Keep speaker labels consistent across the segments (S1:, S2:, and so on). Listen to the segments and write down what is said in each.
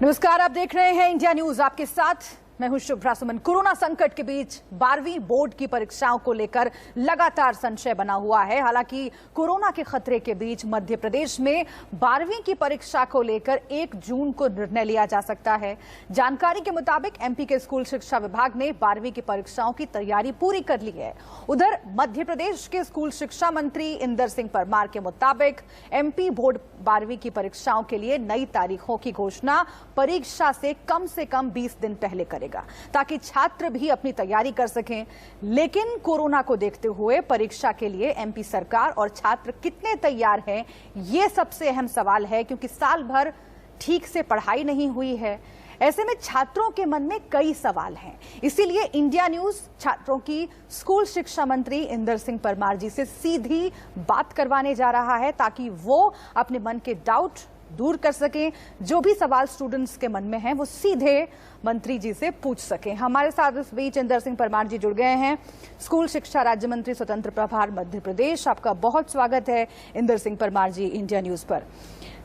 S1: नमस्कार, आप देख रहे हैं इंडिया न्यूज। आपके साथ मैं हूं शुभ्रा सुमन। कोरोना संकट के बीच 12वीं बोर्ड की परीक्षाओं को लेकर लगातार संशय बना हुआ है। हालांकि कोरोना के खतरे के बीच मध्य प्रदेश में 12वीं की परीक्षा को लेकर 1 जून को निर्णय लिया जा सकता है। जानकारी के मुताबिक एमपी के स्कूल शिक्षा विभाग ने 12वीं की परीक्षाओं की तैयारी पूरी कर ली है। उधर मध्य प्रदेश के स्कूल शिक्षा मंत्री इंदर सिंह परमार के मुताबिक एमपी बोर्ड 12वीं की परीक्षाओं के लिए नई तारीखों की घोषणा परीक्षा से कम 20 दिन पहले करेगा, ताकि छात्र भी अपनी तैयारी कर सकें। लेकिन कोरोना को देखते हुए परीक्षा के लिए एमपी सरकार और छात्र कितने तैयार हैं, ये सबसे अहम सवाल है, क्योंकि साल भर ठीक से पढ़ाई नहीं हुई है। ऐसे में छात्रों के मन में कई सवाल हैं। इसीलिए इंडिया न्यूज छात्रों की स्कूल शिक्षा मंत्री इंदर सिंह परमार जी से सीधी बात करवाने जा रहा है, ताकि वो अपने मन के डाउट दूर कर सकें। जो भी सवाल स्टूडेंट्स के मन में हैं, वो सीधे मंत्री जी से पूछ सकें। हमारे साथ इस बीच इंदर सिंह परमार जी जुड़ गए हैं, स्कूल शिक्षा राज्य मंत्री स्वतंत्र प्रभार मध्य प्रदेश। आपका बहुत स्वागत है इंदर सिंह परमार जी इंडिया न्यूज पर।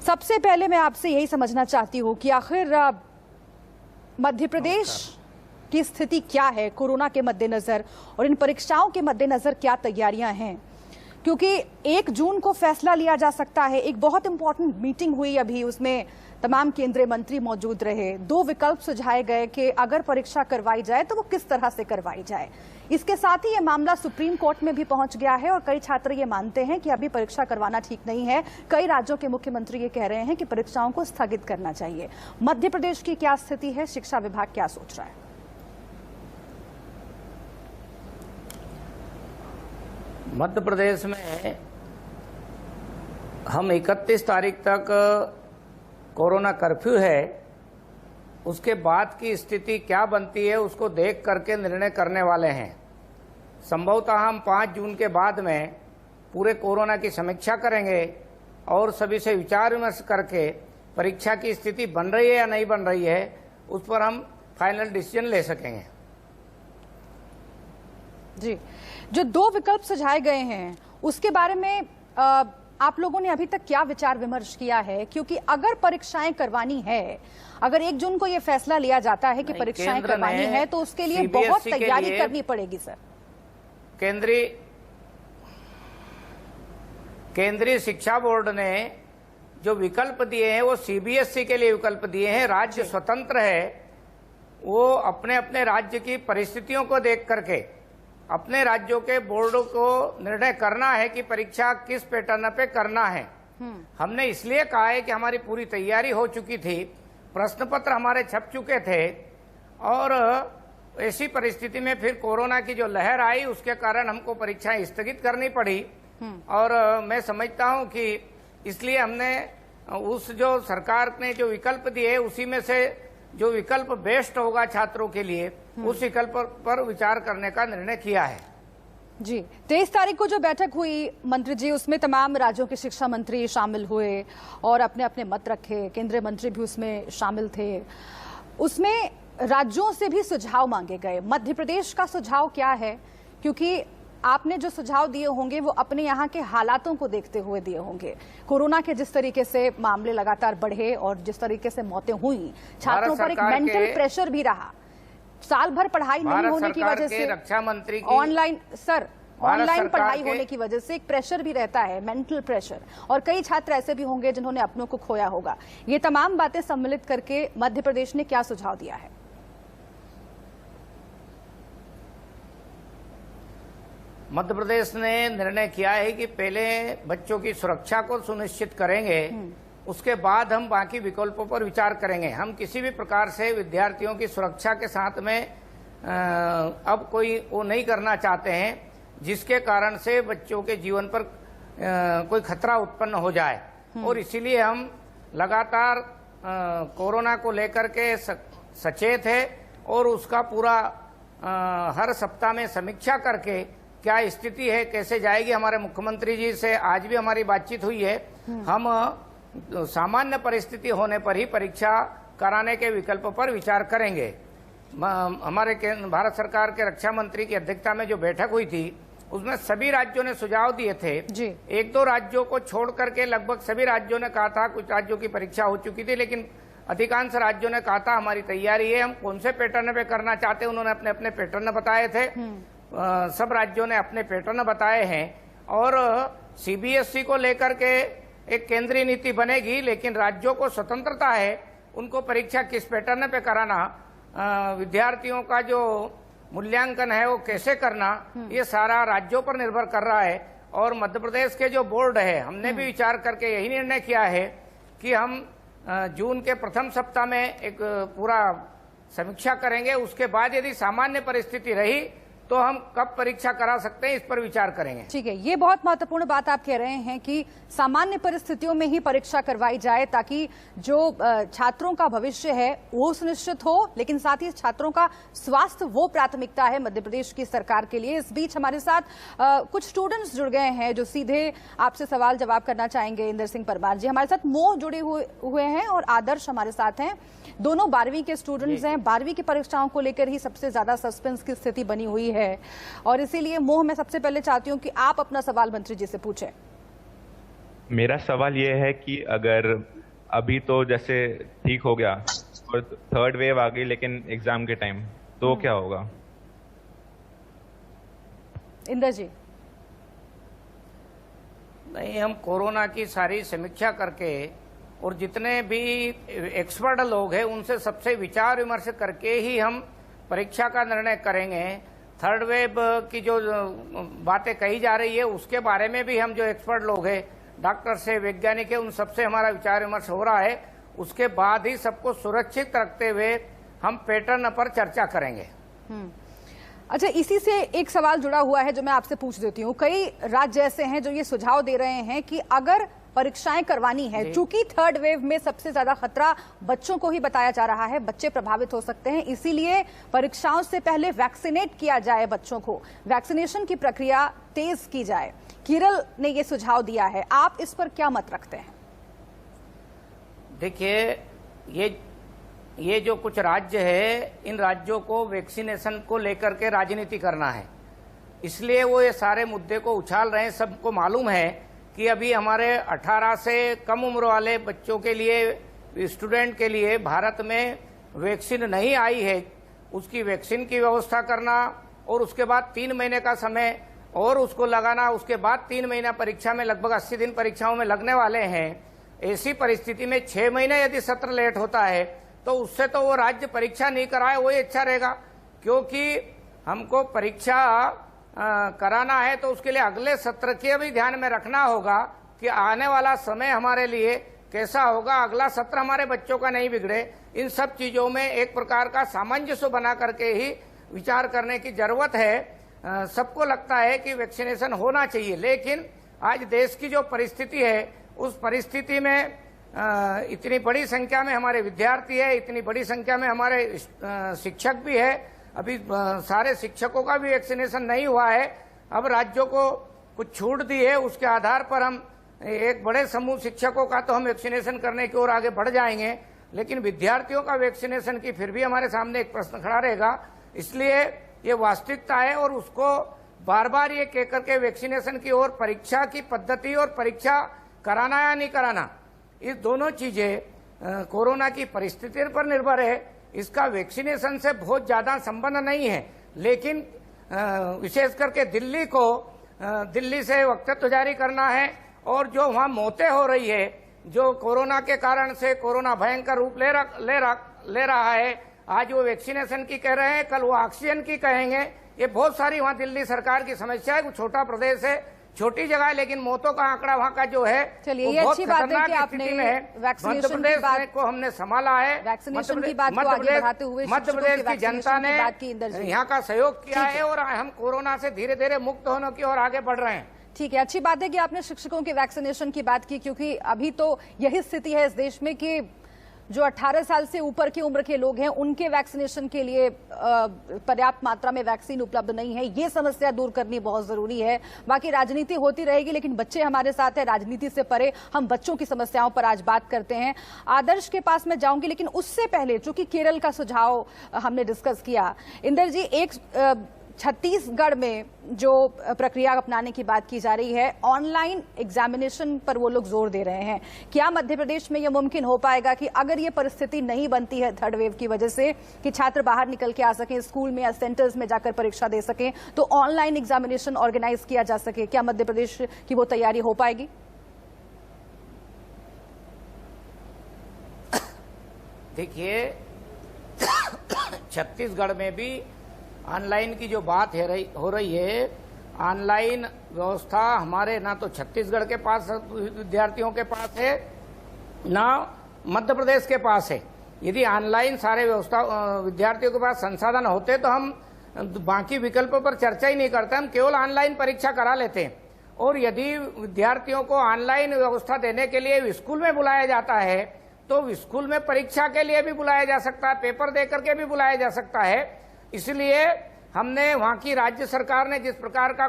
S1: सबसे पहले मैं आपसे यही समझना चाहती हूँ कि आखिर मध्य प्रदेश की स्थिति क्या है कोरोना के मद्देनजर, और इन परीक्षाओं के मद्देनजर क्या तैयारियां हैं, क्योंकि 1 जून को फैसला लिया जा सकता है। एक बहुत इंपॉर्टेंट मीटिंग हुई अभी, उसमें तमाम केंद्रीय मंत्री मौजूद रहे। 2 विकल्प सुझाए गए कि अगर परीक्षा करवाई जाए तो वो किस तरह से करवाई जाए। इसके साथ ही ये मामला सुप्रीम कोर्ट में भी पहुंच गया है और कई छात्र ये मानते हैं कि अभी परीक्षा करवाना ठीक नहीं है। कई राज्यों के मुख्यमंत्री ये कह रहे हैं कि परीक्षाओं को स्थगित करना चाहिए। मध्य प्रदेश की क्या स्थिति है, शिक्षा विभाग क्या सोच रहा है?
S2: मध्य प्रदेश में हम 31 तारीख तक कोरोना कर्फ्यू है, उसके बाद की स्थिति क्या बनती है उसको देख करके निर्णय करने वाले हैं। संभवतः हम 5 जून के बाद में पूरे कोरोना की समीक्षा करेंगे और सभी से विचार विमर्श करके परीक्षा की स्थिति बन रही है या नहीं बन रही है, उस पर हम फाइनल डिसीजन ले सकेंगे।
S1: जी, जो 2 विकल्प सुझाए गए हैं उसके बारे में आप लोगों ने अभी तक क्या विचार विमर्श किया है? क्योंकि अगर परीक्षाएं करवानी है, अगर 1 जून को यह फैसला लिया जाता है कि परीक्षाएं करवानी है, तो उसके लिए बहुत तैयारी करनी पड़ेगी सर।
S2: केंद्रीय शिक्षा बोर्ड ने जो विकल्प दिए हैं वो सीबीएसई के लिए विकल्प दिए हैं। राज्य स्वतंत्र है, वो अपने अपने राज्य की परिस्थितियों को देख करके अपने राज्यों के बोर्डों को निर्णय करना है कि परीक्षा किस पैटर्न पे करना है। हमने इसलिए कहा है कि हमारी पूरी तैयारी हो चुकी थी, प्रश्न पत्र हमारे छप चुके थे, और ऐसी परिस्थिति में फिर कोरोना की जो लहर आई उसके कारण हमको परीक्षाएं स्थगित करनी पड़ी। और मैं समझता हूं कि इसलिए हमने उस जो सरकार ने जो विकल्प दिए उसी में से जो विकल्प बेस्ट होगा छात्रों के लिए, उस विकल्प पर विचार करने का निर्णय किया है।
S1: जी, 23 तारीख को जो बैठक हुई मंत्री जी, उसमें तमाम राज्यों के शिक्षा मंत्री शामिल हुए और अपने अपने मत रखे। केंद्रीय मंत्री भी उसमें शामिल थे। उसमें राज्यों से भी सुझाव मांगे गए। मध्य प्रदेश का सुझाव क्या है? क्योंकि आपने जो सुझाव दिए होंगे वो अपने यहाँ के हालातों को देखते हुए दिए होंगे। कोरोना के जिस तरीके से मामले लगातार बढ़े और जिस तरीके से मौतें हुई, छात्रों पर एक मेंटल प्रेशर भी रहा। साल भर पढ़ाई नहीं होने की वजह से,
S2: रक्षा मंत्री
S1: ऑनलाइन पढ़ाई होने की वजह से एक प्रेशर भी रहता है, मेंटल प्रेशर। और कई छात्र ऐसे भी होंगे जिन्होंने अपनों को खोया होगा। ये तमाम बातें सम्मिलित करके मध्य प्रदेश ने क्या सुझाव दिया है?
S2: मध्य प्रदेश ने निर्णय किया है कि पहले बच्चों की सुरक्षा को सुनिश्चित करेंगे, उसके बाद हम बाकी विकल्पों पर विचार करेंगे। हम किसी भी प्रकार से विद्यार्थियों की सुरक्षा के साथ में अब कोई वो नहीं करना चाहते हैं जिसके कारण से बच्चों के जीवन पर कोई खतरा उत्पन्न हो जाए। और इसीलिए हम लगातार कोरोना को लेकर के सचेत है और उसका पूरा हर सप्ताह में समीक्षा करके क्या स्थिति है, कैसे जाएगी। हमारे मुख्यमंत्री जी से आज भी हमारी बातचीत हुई है। हम सामान्य परिस्थिति होने पर ही परीक्षा कराने के विकल्प पर विचार करेंगे। हमारे भारत सरकार के रक्षा मंत्री की अध्यक्षता में जो बैठक हुई थी उसमें सभी राज्यों ने सुझाव दिए थे। 1-2 राज्यों को छोड़ करके लगभग सभी राज्यों ने कहा था, कुछ राज्यों की परीक्षा हो चुकी थी लेकिन अधिकांश राज्यों ने कहा था हमारी तैयारी है, हम कौन से पैटर्न पे करना चाहते हैं उन्होंने अपने अपने पैटर्न बताए थे। सब राज्यों ने अपने पैटर्न बताए हैं और सीबीएसई को लेकर के एक केंद्रीय नीति बनेगी, लेकिन राज्यों को स्वतंत्रता है उनको परीक्षा किस पैटर्न पे कराना, विद्यार्थियों का जो मूल्यांकन है वो कैसे करना, ये सारा राज्यों पर निर्भर कर रहा है। और मध्य प्रदेश के जो बोर्ड है, हमने भी विचार करके यही निर्णय किया है कि हम जून के प्रथम सप्ताह में एक पूरा समीक्षा करेंगे, उसके बाद यदि सामान्य परिस्थिति रही तो हम कब परीक्षा करा सकते हैं इस पर विचार करेंगे।
S1: ठीक है, ये बहुत महत्वपूर्ण बात आप कह रहे हैं कि सामान्य परिस्थितियों में ही परीक्षा करवाई जाए ताकि जो छात्रों का भविष्य है वो सुनिश्चित हो, लेकिन साथ ही छात्रों का स्वास्थ्य वो प्राथमिकता है मध्य प्रदेश की सरकार के लिए। इस बीच हमारे साथ कुछ स्टूडेंट्स जुड़ गए हैं जो सीधे आपसे सवाल जवाब करना चाहेंगे। इंदर सिंह परमार जी हमारे साथ मोह जुड़े हुए हैं और आदर्श हमारे साथ हैं, दोनों 12वीं के स्टूडेंट्स हैं। 12वीं की परीक्षाओं को लेकर ही सबसे ज्यादा सस्पेंस की स्थिति बनी हुई है और इसीलिए मोह मैं सबसे पहले चाहती हूं कि आप अपना सवाल मंत्री जी से पूछें।
S3: मेरा सवाल ये है कि अगर अभी तो जैसे ठीक हो गया और थर्ड वेव आ गई लेकिन एग्जाम के टाइम तो क्या होगा?
S1: इंदर जी।
S2: नहीं, हम कोरोना की सारी समीक्षा करके और जितने भी एक्सपर्ट लोग हैं उनसे सबसे विचार विमर्श करके ही हम परीक्षा का निर्णय करेंगे। थर्ड वेव की जो बातें कही जा रही है उसके बारे में भी हम जो एक्सपर्ट लोग हैं, डॉक्टर से वैज्ञानिक है, उन सबसे हमारा विचार विमर्श हो रहा है। उसके बाद ही सबको सुरक्षित रखते हुए हम पैटर्न पर चर्चा करेंगे।
S1: अच्छा, इसी से एक सवाल जुड़ा हुआ है जो मैं आपसे पूछ देती हूँ। कई राज्य ऐसे हैं जो ये सुझाव दे रहे हैं कि अगर परीक्षाएं करवानी है, चूंकि थर्ड वेव में सबसे ज्यादा खतरा बच्चों को ही बताया जा रहा है, बच्चे प्रभावित हो सकते हैं, इसीलिए परीक्षाओं से पहले वैक्सीनेट किया जाए, बच्चों को वैक्सीनेशन की प्रक्रिया तेज की जाए। केरल ने ये सुझाव दिया है, आप इस पर क्या मत रखते हैं?
S2: देखिए, ये जो कुछ राज्य है, इन राज्यों को वैक्सीनेशन को लेकर के राजनीति करना है, इसलिए वो ये सारे मुद्दे को उछाल रहे हैं। सबको मालूम है कि अभी हमारे 18 से कम उम्र वाले बच्चों के लिए, स्टूडेंट के लिए भारत में वैक्सीन नहीं आई है। उसकी वैक्सीन की व्यवस्था करना और उसके बाद 3 महीने का समय और उसको लगाना, उसके बाद 3 महीना परीक्षा में, लगभग 80 दिन परीक्षाओं में लगने वाले हैं। ऐसी परिस्थिति में 6 महीने यदि सत्र लेट होता है तो उससे तो वो राज्य परीक्षा नहीं कराए वही अच्छा रहेगा, क्योंकि हमको परीक्षा कराना है तो उसके लिए अगले सत्र के भी ध्यान में रखना होगा कि आने वाला समय हमारे लिए कैसा होगा, अगला सत्र हमारे बच्चों का नहीं बिगड़े। इन सब चीजों में एक प्रकार का सामंजस्य बना करके ही विचार करने की जरूरत है। सबको लगता है कि वैक्सीनेशन होना चाहिए, लेकिन आज देश की जो परिस्थिति है उस परिस्थिति में इतनी बड़ी संख्या में हमारे विद्यार्थी है, इतनी बड़ी संख्या में हमारे शिक्षक भी है, अभी सारे शिक्षकों का भी वैक्सीनेशन नहीं हुआ है। अब राज्यों को कुछ छूट दी है, उसके आधार पर हम एक बड़े समूह शिक्षकों का तो हम वैक्सीनेशन करने की ओर आगे बढ़ जाएंगे, लेकिन विद्यार्थियों का वैक्सीनेशन की फिर भी हमारे सामने एक प्रश्न खड़ा रहेगा। इसलिए ये वास्तविकता है और उसको बार बार ये कह करके वैक्सीनेशन की ओर, परीक्षा की पद्धति और परीक्षा कराना या नहीं कराना, ये दोनों चीजें कोरोना की परिस्थिति पर निर्भर है। इसका वैक्सीनेशन से बहुत ज्यादा संबंध नहीं है, लेकिन विशेष करके दिल्ली से वक्तव्य जारी करना है और जो वहां मौतें हो रही है, जो कोरोना के कारण से कोरोना भयंकर रूप ले रहा है, आज वो वैक्सीनेशन की कह रहे हैं, कल वो ऑक्सीजन की कहेंगे। ये बहुत सारी वहां दिल्ली सरकार की समस्या है। छोटा प्रदेश है, छोटी जगह है, लेकिन मौतों का आंकड़ा वहाँ का जो है,
S1: चलिए ये अच्छी बात है कि आपने वैक्सीनेशन की बात
S2: को हमने संभाला है,
S1: वैक्सीनेशन की बात को आगे बढ़ाते हुए
S2: मध्य प्रदेश की जनता ने यहाँ का सहयोग किया है और हम कोरोना से धीरे धीरे मुक्त होने की ओर आगे बढ़ रहे हैं।
S1: ठीक है, अच्छी बात है कि आपने शिक्षकों के वैक्सीनेशन की बात की, क्योंकि अभी तो यही स्थिति है इस देश में कि जो 18 साल से ऊपर की उम्र के लोग हैं उनके वैक्सीनेशन के लिए पर्याप्त मात्रा में वैक्सीन उपलब्ध नहीं है। ये समस्या दूर करनी बहुत जरूरी है। बाकी राजनीति होती रहेगी, लेकिन बच्चे हमारे साथ है, राजनीति से परे हम बच्चों की समस्याओं पर आज बात करते हैं। आदर्श के पास मैं जाऊंगी, लेकिन उससे पहले चूंकि केरल का सुझाव हमने डिस्कस किया, इंदर जी, एक छत्तीसगढ़ में जो प्रक्रिया अपनाने की बात की जा रही है, ऑनलाइन एग्जामिनेशन पर वो लोग जोर दे रहे हैं। क्या मध्य प्रदेश में यह मुमकिन हो पाएगा कि अगर ये परिस्थिति नहीं बनती है थर्ड वेव की वजह से कि छात्र बाहर निकल के आ सकें, स्कूल में या सेंटर्स में जाकर परीक्षा दे सकें, तो ऑनलाइन एग्जामिनेशन ऑर्गेनाइज किया जा सके? क्या मध्य प्रदेश की वो तैयारी हो पाएगी?
S2: देखिए, छत्तीसगढ़ में भी ऑनलाइन की जो बात हो रही है, ऑनलाइन व्यवस्था हमारे ना तो छत्तीसगढ़ के पास विद्यार्थियों के पास है, ना मध्य प्रदेश के पास है। यदि ऑनलाइन सारे व्यवस्था विद्यार्थियों के पास संसाधन होते तो हम बाकी विकल्पों पर चर्चा ही नहीं करते, हम केवल ऑनलाइन परीक्षा करा लेते हैं। और यदि विद्यार्थियों को ऑनलाइन व्यवस्था देने के लिए स्कूल में बुलाया जाता है तो स्कूल में परीक्षा के लिए भी बुलाया जा सकता है, पेपर देकर के भी बुलाया जा सकता है। इसलिए हमने वहां की राज्य सरकार ने जिस प्रकार का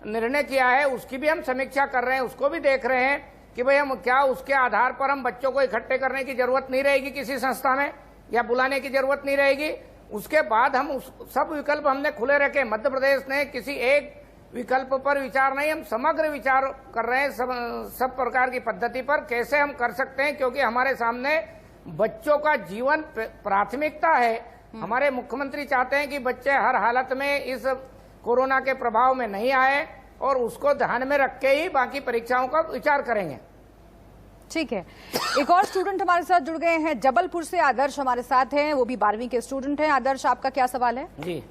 S2: निर्णय किया है उसकी भी हम समीक्षा कर रहे हैं, उसको भी देख रहे हैं कि भाई हम क्या उसके आधार पर हम बच्चों को इकट्ठे करने की जरूरत नहीं रहेगी किसी संस्था में, या बुलाने की जरूरत नहीं रहेगी। उसके बाद हम सब विकल्प हमने खुले रखे। मध्य प्रदेश ने किसी एक विकल्प पर विचार नहीं, हम समग्र विचार कर रहे हैं सब प्रकार की पद्धति पर कैसे हम कर सकते हैं, क्योंकि हमारे सामने बच्चों का जीवन प्राथमिकता है। हमारे मुख्यमंत्री चाहते हैं कि बच्चे हर हालत में इस कोरोना के प्रभाव में नहीं आए और उसको ध्यान में रख के ही बाकी परीक्षाओं का विचार करेंगे।
S1: ठीक है, एक और स्टूडेंट हमारे साथ जुड़ गए हैं जबलपुर से। आदर्श हमारे साथ हैं, वो भी 12वीं के स्टूडेंट हैं। आदर्श, आपका क्या सवाल है?
S2: जी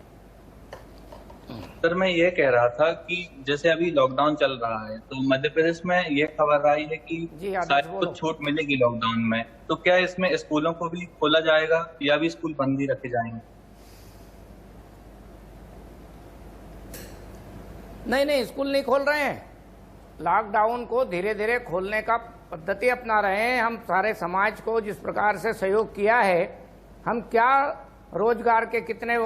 S4: सर, मैं ये कह रहा था कि जैसे अभी लॉकडाउन चल रहा है तो मध्य प्रदेश में ये खबर आई है कि शायद कुछ छूट मिलेगी लॉकडाउन में, तो क्या इसमें स्कूलों को भी खोला जाएगा या भी स्कूल बंद ही रखे जाएंगे?
S2: नहीं, स्कूल नहीं खोल रहे हैं। लॉकडाउन को धीरे धीरे खोलने का पद्धति अपना रहे हैं। हम सारे समाज को जिस प्रकार से सहयोग किया है, हम क्या रोजगार के कितने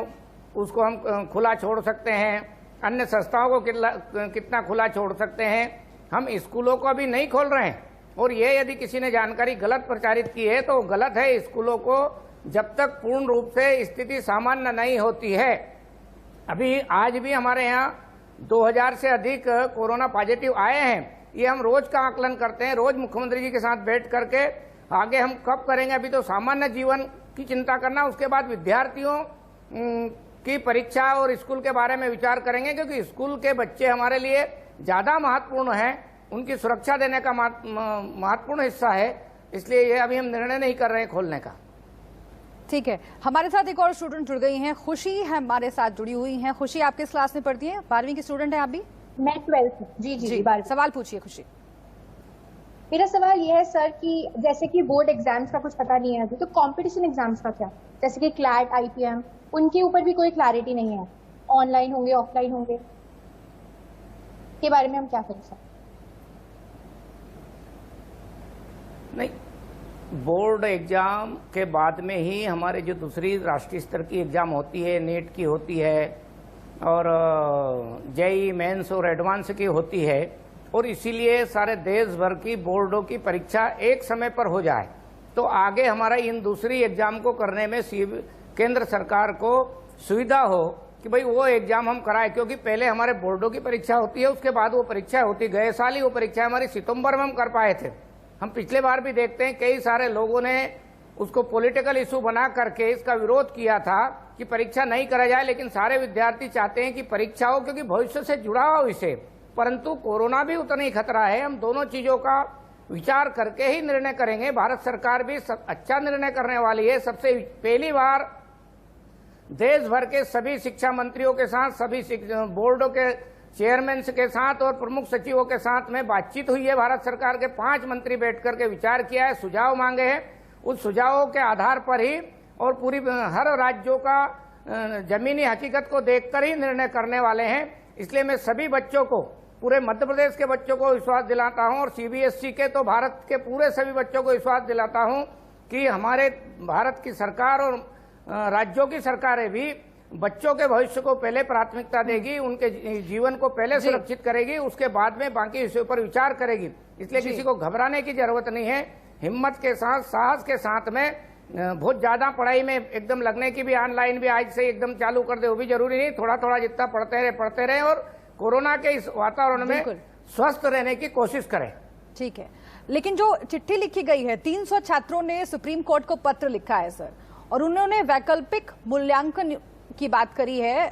S2: उसको हम खुला छोड़ सकते हैं, अन्य संस्थाओं को कितना खुला छोड़ सकते हैं, हम स्कूलों को अभी नहीं खोल रहे हैं। और ये यदि किसी ने जानकारी गलत प्रचारित की है तो गलत है। स्कूलों को जब तक पूर्ण रूप से स्थिति सामान्य नहीं होती है, अभी आज भी हमारे यहाँ 2000 से अधिक कोरोना पॉजिटिव आए हैं। ये हम रोज का आकलन करते हैं, रोज मुख्यमंत्री जी के साथ बैठ करके आगे हम कब करेंगे। अभी तो सामान्य जीवन की चिंता करना, उसके बाद विद्यार्थियों की परीक्षा और स्कूल के बारे में विचार करेंगे, क्योंकि स्कूल के बच्चे हमारे लिए ज्यादा महत्वपूर्ण हैं, उनकी सुरक्षा देने का महत्वपूर्ण हिस्सा है। इसलिए ये अभी हम निर्णय नहीं कर रहे हैं खोलने का।
S1: ठीक है, हमारे साथ एक और स्टूडेंट जुड़ गई हैं, खुशी है हमारे साथ जुड़ी हुई हैं। खुशी, आप किस क्लास में पढ़ती हैं? 12वीं की स्टूडेंट है आप भी?
S5: मैं 12th में। जी।
S1: सवाल पूछिए खुशी।
S5: मेरा सवाल ये है सर कि जैसे कि बोर्ड एग्जाम्स का कुछ पता नहीं है अभी, तो कंपटीशन एग्जाम्स का क्या, जैसे कि क्लैट, IPM, उनके ऊपर भी कोई क्लैरिटी नहीं है, ऑनलाइन होंगे ऑफलाइन होंगे, के बारे में हम क्या करें सर?
S2: नहीं, बोर्ड एग्जाम के बाद में ही हमारे जो दूसरी राष्ट्रीय स्तर की एग्जाम होती है, नेट की होती है और JEE मेंस और एडवांस की होती है, और इसीलिए सारे देश भर की बोर्डों की परीक्षा एक समय पर हो जाए तो आगे हमारा इन दूसरी एग्जाम को करने में केंद्र सरकार को सुविधा हो कि भाई वो एग्जाम हम कराएं। क्योंकि पहले हमारे बोर्डों की परीक्षा होती है, उसके बाद वो परीक्षा होती। गए साल ही वो परीक्षा हमारी सितंबर में हम कर पाए थे। हम पिछले बार भी देखते हैं कई सारे लोगों ने उसको पॉलिटिकल इशू बना करके इसका विरोध किया था कि परीक्षा नहीं करा जाए, लेकिन सारे विद्यार्थी चाहते हैं कि परीक्षा हो, क्योंकि भविष्य से जुड़ा हो इसे। परंतु कोरोना भी उतना ही खतरा है, हम दोनों चीजों का विचार करके ही निर्णय करेंगे। भारत सरकार भी अच्छा निर्णय करने वाली है। सबसे पहली बार देश भर के सभी शिक्षा मंत्रियों के साथ, सभी बोर्डों के चेयरमैन के साथ और प्रमुख सचिवों के साथ में बातचीत हुई है। भारत सरकार के 5 मंत्री बैठ करके विचार किया है, सुझाव मांगे हैं। उस सुझावों के आधार पर ही और पूरी हर राज्यों का जमीनी हकीकत को देखकर ही निर्णय करने वाले हैं। इसलिए मैं सभी बच्चों को, पूरे मध्य प्रदेश के बच्चों को विश्वास दिलाता हूं और CBSE के तो भारत के पूरे सभी बच्चों को विश्वास दिलाता हूं कि हमारे भारत की सरकार और राज्यों की सरकारें भी बच्चों के भविष्य को पहले प्राथमिकता देगी, उनके जीवन को पहले सुरक्षित करेगी, उसके बाद में बाकी विषयों पर विचार करेगी। इसलिए किसी को घबराने की जरूरत नहीं है। हिम्मत के साथ, साहस के साथ में बहुत ज्यादा पढ़ाई में एकदम लगने की भी ऑनलाइन भी आज से एकदम चालू कर दे वो भी जरूरी नहीं, थोड़ा थोड़ा जितना पढ़ते रहे और कोरोना के इस वातावरण में स्वस्थ रहने की कोशिश करें।
S1: ठीक है, लेकिन जो चिट्ठी लिखी गई है 300 छात्रों ने सुप्रीम कोर्ट को पत्र लिखा है सर, और उन्होंने वैकल्पिक मूल्यांकन की बात करी है,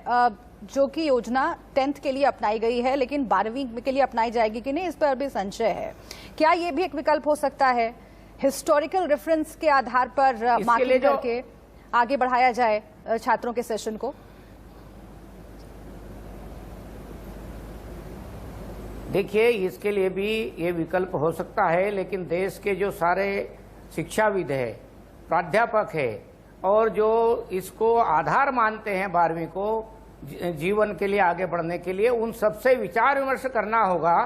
S1: जो कि योजना 10th के लिए अपनाई गई है, लेकिन 12वीं के लिए अपनाई जाएगी कि नहीं, इस पर अभी संशय है। क्या ये भी एक विकल्प हो सकता है, हिस्टोरिकल रेफरेंस के आधार पर मार्किंग करके आगे बढ़ाया जाए छात्रों के सेशन को?
S2: देखिए, इसके लिए भी ये विकल्प हो सकता है, लेकिन देश के जो सारे शिक्षाविद है, प्राध्यापक है और जो इसको आधार मानते हैं 12वीं को जीवन के लिए आगे बढ़ने के लिए, उन सबसे विचार विमर्श करना होगा।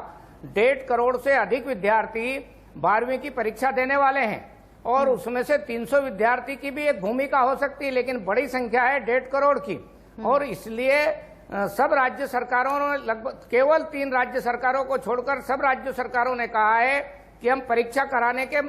S2: 1.5 करोड़ से अधिक विद्यार्थी 12वीं की परीक्षा देने वाले हैं और उसमें से 300 विद्यार्थी की भी एक भूमिका हो सकती है, लेकिन बड़ी संख्या है 1.5 करोड़ की। और इसलिए सब राज्य सरकारों ने, लगभग केवल 3 राज्य सरकारों को छोड़कर सब राज्य सरकारों ने कहा है कि हम परीक्षा कराने के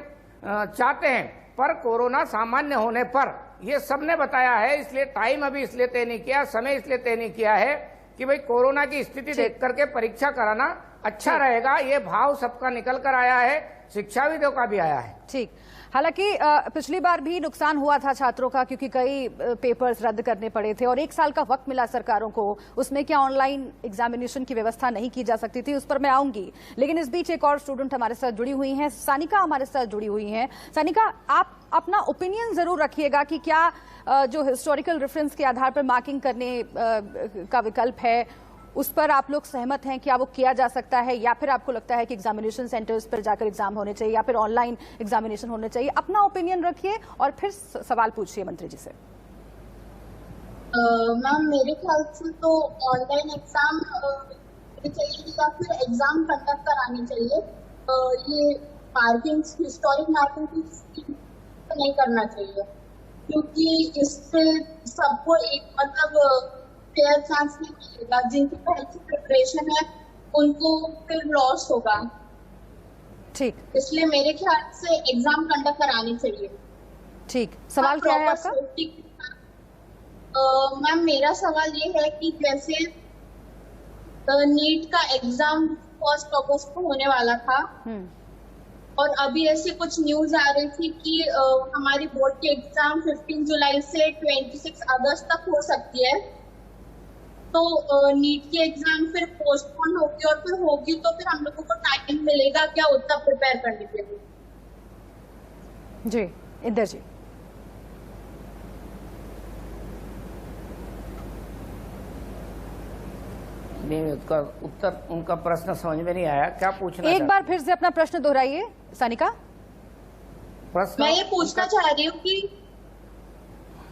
S2: चाहते हैं, पर कोरोना सामान्य होने पर, ये सबने बताया है। इसलिए टाइम अभी इसलिए तय नहीं किया, समय इसलिए तय नहीं किया है कि भाई कोरोना की स्थिति देख करके परीक्षा कराना अच्छा रहेगा। ये भाव सबका निकल कर आया है, शिक्षाविदों का भी आया है।
S1: ठीक, हालांकि पिछली बार भी नुकसान हुआ था छात्रों का, क्योंकि कई पेपर्स रद्द करने पड़े थे और 1 साल का वक्त मिला सरकारों को, उसमें क्या ऑनलाइन एग्जामिनेशन की व्यवस्था नहीं की जा सकती थी, उस पर मैं आऊंगी। लेकिन इस बीच एक और स्टूडेंट हमारे साथ जुड़ी हुई हैं, सानिका हमारे साथ जुड़ी हुई हैं। सानिका, आप अपना ओपिनियन जरूर रखिएगा कि क्या जो हिस्टोरिकल रेफरेंस के आधार पर मार्किंग करने का विकल्प है, उस पर आप लोग सहमत हैं? क्या वो किया जा सकता है, या फिर आपको लगता है कि एग्जामिनेशन सेंटर्स पर जाकर एग्जाम होने चाहिए, या फिर ऑनलाइन एग्जामिनेशन होने चाहिए? अपना ओपिनियन रखिए और फिर सवाल पूछिए मंत्री जी से।
S5: मैम, मेरे ख्याल से तो ऑनलाइन एग्जाम चाहिए या फिर एग्जाम कंडक्ट करानी चाहिए। ये मार्किंग, हिस्टोरिक मार्किंग नहीं करना चाहिए, क्योंकि इससे सबको एक मतलब फेयर चांस नहीं मिलेगा। जिनकी पहले से प्रिपरेशन है उनको फिर लॉस होगा।
S1: ठीक,
S5: इसलिए मेरे ख्याल से एग्जाम कंडक्ट करानी चाहिए।
S1: ठीक, सवाल क्या है आपका?
S5: मैम, मेरा सवाल ये है कि जैसे नीट का एग्जाम 1 अगस्त को होने वाला था और अभी ऐसी कुछ न्यूज आ रही थी कि हमारी बोर्ड की एग्जाम 15 जुलाई से 26 अगस्त तक हो सकती है, तो नीट की एग्जाम फिर पोस्टपोन होगी और फिर होगी तो फिर हम लोगों को टाइम मिलेगा क्या उतना प्रिपेयर करने के लिए?
S1: जी, इंदर जी।
S2: नहीं, उसका उत्तर, उनका प्रश्न समझ में नहीं आया, क्या पूछना?
S1: एक बार फिर से अपना प्रश्न दोहराइए सानिका।
S2: प्रश्न
S5: मैं ये पूछना चाह रही हूँ कि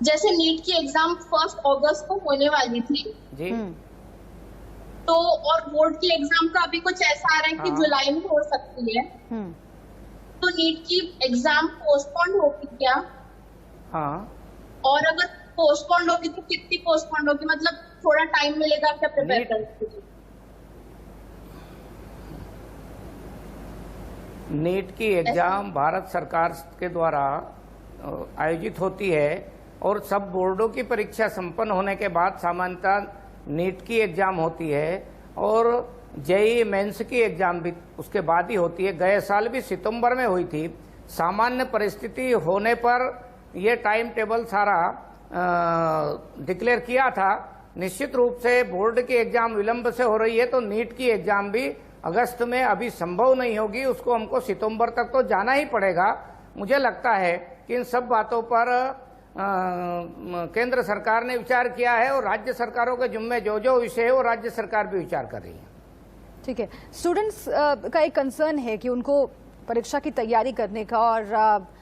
S5: जैसे नीट की एग्जाम 1 अगस्त को होने वाली थी
S2: जी,
S5: तो और बोर्ड की एग्जाम का अभी कुछ ऐसा आ रहा है कि जुलाई में हो सकती है, तो नीट की एग्जाम पोस्टपोन होगी क्या?
S2: हाँ।
S5: और अगर पोस्टपोन होगी तो कितनी पोस्टपोन होगी, मतलब थोड़ा टाइम मिलेगा क्या प्रिपेयर करने के लिए?
S2: नीट की एग्जाम भारत सरकार के द्वारा आयोजित होती है और सब बोर्डों की परीक्षा संपन्न होने के बाद सामान्यतः नीट की एग्जाम होती है और जेईई मेंस की एग्जाम भी उसके बाद ही होती है। गए साल भी सितंबर में हुई थी। सामान्य परिस्थिति होने पर यह टाइम टेबल सारा डिक्लेयर किया था। निश्चित रूप से बोर्ड की एग्जाम विलंब से हो रही है तो नीट की एग्जाम भी अगस्त में अभी संभव नहीं होगी, उसको हमको सितंबर तक तो जाना ही पड़ेगा। मुझे लगता है कि इन सब बातों पर केंद्र सरकार ने विचार किया है और राज्य सरकारों के जिम्मे जो जो विषय है वो राज्य सरकार भी विचार कर रही है।
S1: ठीक है, स्टूडेंट्स का एक कंसर्न है कि उनको परीक्षा की तैयारी करने का और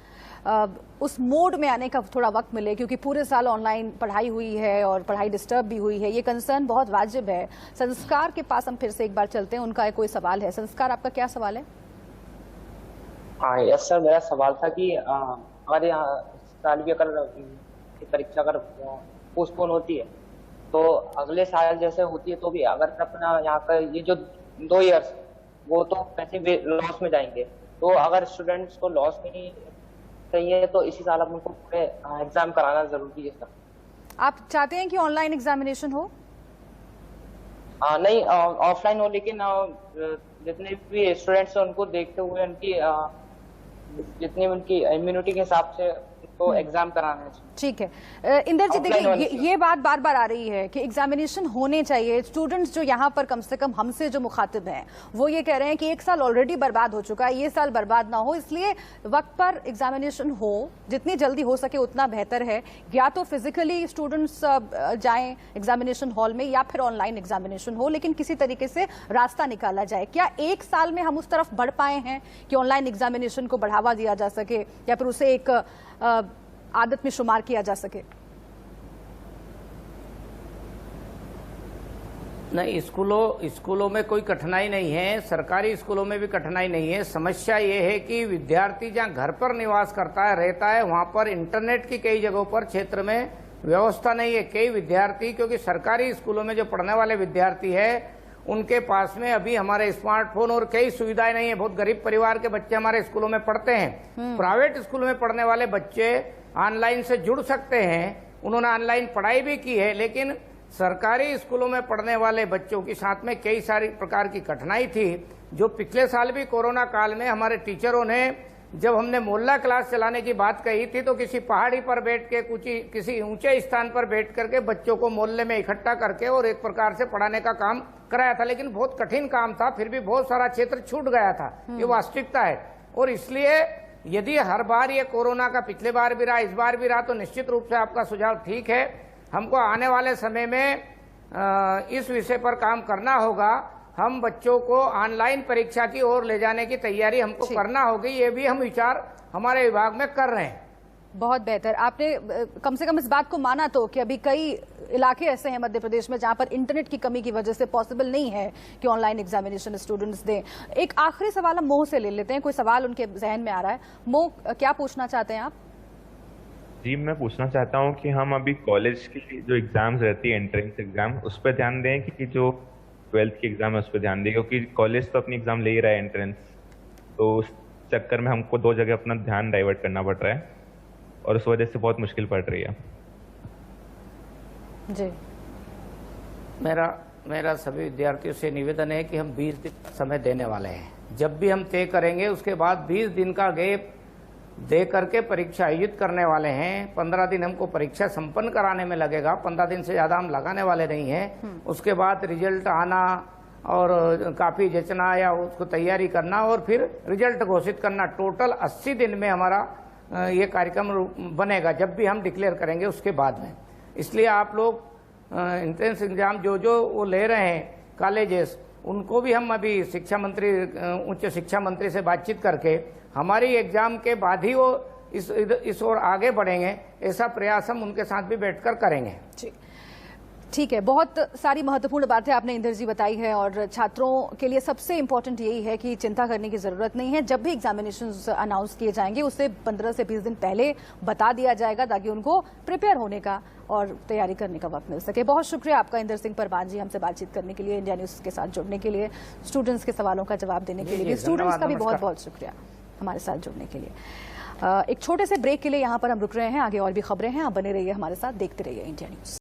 S1: उस मोड में आने का थोड़ा वक्त मिले, क्योंकि पूरे साल ऑनलाइन पढ़ाई हुई है और पढ़ाई डिस्टर्ब भी हुई है। ये कंसर्न बहुत वाजिब है। संस्कार के पास हम फिर से एक बार चलते हैं, उनका कोई सवाल है। संस्कार, आपका क्या सवाल है?
S6: हाँ यस सर, मेरा सवाल था कि हमारे यहाँ साल भी अगर परीक्षा अगर पोस्टपोन होती है तो अगले साल जैसे होती है तो भी अगर अपना यहाँ का ये जो 2 ईयर्स वो तो पैसे लॉस में जाएंगे, तो अगर स्टूडेंट्स को लॉस में ही चाहिए, तो इसी साल अब उनको पूरे एग्जाम कराना जरूरी है सर।
S1: आप चाहते हैं कि ऑनलाइन एग्जामिनेशन हो?
S6: नहीं, ऑफलाइन हो, लेकिन जितने भी स्टूडेंट्स हैं उनको देखते हुए उनकी जितनी उनकी इम्यूनिटी के हिसाब से तो एग्जाम कराना है।
S1: ठीक है इंदर जी, देखिए ये बात बार बार आ रही है कि एग्जामिनेशन होने चाहिए। स्टूडेंट्स जो यहाँ पर कम से कम हमसे जो मुखातिब हैं वो ये कह रहे हैं कि एक साल ऑलरेडी बर्बाद हो चुका है, ये साल बर्बाद ना हो, इसलिए वक्त पर एग्जामिनेशन हो, जितनी जल्दी हो सके उतना बेहतर है। या तो फिजिकली स्टूडेंट्स जाएं एग्जामिनेशन हॉल में या फिर ऑनलाइन एग्जामिनेशन हो, लेकिन किसी तरीके से रास्ता निकाला जाए। क्या एक साल में हम उस तरफ बढ़ पाए हैं कि ऑनलाइन एग्जामिनेशन को बढ़ावा दिया जा सके या फिर उसे एक आदत में शुमार किया जा सके?
S2: नहीं, स्कूलों में कोई कठिनाई नहीं है, सरकारी स्कूलों में भी कठिनाई नहीं है। समस्या ये है कि विद्यार्थी जहाँ घर पर निवास करता है, रहता है, वहाँ पर इंटरनेट की कई जगहों पर क्षेत्र में व्यवस्था नहीं है। कई विद्यार्थी, क्योंकि सरकारी स्कूलों में जो पढ़ने वाले विद्यार्थी है उनके पास में अभी हमारे स्मार्टफोन और कई सुविधाएं नहीं है। बहुत गरीब परिवार के बच्चे हमारे स्कूलों में पढ़ते हैं। प्राइवेट स्कूलों में पढ़ने वाले बच्चे ऑनलाइन से जुड़ सकते हैं, उन्होंने ऑनलाइन पढ़ाई भी की है, लेकिन सरकारी स्कूलों में पढ़ने वाले बच्चों के साथ में कई सारी प्रकार की कठिनाई थी, जो पिछले साल भी कोरोना काल में हमारे टीचरों ने, जब हमने मोहल्ला क्लास चलाने की बात कही थी, तो किसी पहाड़ी पर बैठ के, किसी ऊंचे स्थान पर बैठ करके बच्चों को मोहल्ले में इकट्ठा करके और एक प्रकार से पढ़ाने का काम कराया था। लेकिन बहुत कठिन काम था, फिर भी बहुत सारा क्षेत्र छूट गया था, ये वास्तविकता है। और इसलिए यदि हर बार ये कोरोना का, पिछले बार भी रहा, इस बार भी रहा, तो निश्चित रूप से आपका सुझाव ठीक है। हमको आने वाले समय में इस विषय पर काम करना होगा। हम बच्चों को ऑनलाइन परीक्षा की ओर ले जाने की तैयारी हमको करना होगी, ये भी हम विचार हमारे विभाग में कर रहे हैं।
S1: बहुत बेहतर, आपने कम से कम इस बात को माना तो कि अभी कई इलाके ऐसे हैं मध्य प्रदेश में जहां पर इंटरनेट की कमी की वजह से पॉसिबल नहीं है कि ऑनलाइन एग्जामिनेशन स्टूडेंट्स दें। एक आखिरी सवाल हम मोह से ले लेते हैं, कोई सवाल उनके जहन में आ रहा है। मोह, क्या पूछना चाहते हैं आप?
S3: जी, मैं पूछना चाहता हूँ कि हम अभी कॉलेज की जो एग्जाम्स रहती है, एंट्रेंस एग्जाम, उस पर ध्यान दें कि जो 12th की एग्जाम है उस पर ध्यान दें, क्योंकि कॉलेज तो अपनी एग्जाम ले ही रहा है एंट्रेंस, तो उस चक्कर में हमको दो जगह अपना ध्यान डाइवर्ट करना पड़ रहा है और उस वजह से बहुत मुश्किल पड़ रही है। जी,
S2: मेरा सभी विद्यार्थियों से निवेदन है कि हम 20 दिन का समय देने वाले हैं। जब भी हम तय करेंगे उसके बाद 20 दिन का गैप दे करके परीक्षा आयोजित करने वाले हैं। 15 दिन हमको परीक्षा संपन्न कराने में लगेगा, 15 दिन से ज्यादा हम लगाने वाले नहीं हैं। उसके बाद रिजल्ट आना और काफी जचना या उसको तैयारी करना और फिर रिजल्ट घोषित करना, टोटल 80 दिन में हमारा ये कार्यक्रम बनेगा, जब भी हम डिक्लेयर करेंगे उसके बाद में। इसलिए आप लोग एंट्रेंस एग्जाम जो वो ले रहे हैं कॉलेजेस, उनको भी हम अभी शिक्षा मंत्री, उच्च शिक्षा मंत्री से बातचीत करके हमारी एग्जाम के बाद ही वो इस ओर आगे बढ़ेंगे, ऐसा प्रयास हम उनके साथ भी बैठकर करेंगे।
S1: ठीक है, बहुत सारी महत्वपूर्ण बातें आपने इंदर जी बताई है और छात्रों के लिए सबसे इम्पोर्टेंट यही है कि चिंता करने की जरूरत नहीं है। जब भी एग्जामिनेशंस अनाउंस किए जाएंगे उसे 15 से 20 दिन पहले बता दिया जाएगा ताकि उनको प्रिपेयर होने का और तैयारी करने का वक्त मिल सके। बहुत शुक्रिया आपका इंदर सिंह परवान जी, हमसे बातचीत करने के लिए, इंडिया न्यूज के साथ जुड़ने के लिए, स्टूडेंट्स के सवालों का जवाब देने के लिए। स्टूडेंट्स का भी बहुत बहुत शुक्रिया हमारे साथ जुड़ने के लिए। एक छोटे से ब्रेक के लिए यहाँ पर हम रुक रहे हैं, आगे और भी खबरें हैं, आप बने रहिए हमारे साथ, देखते रहिए इंडिया न्यूज।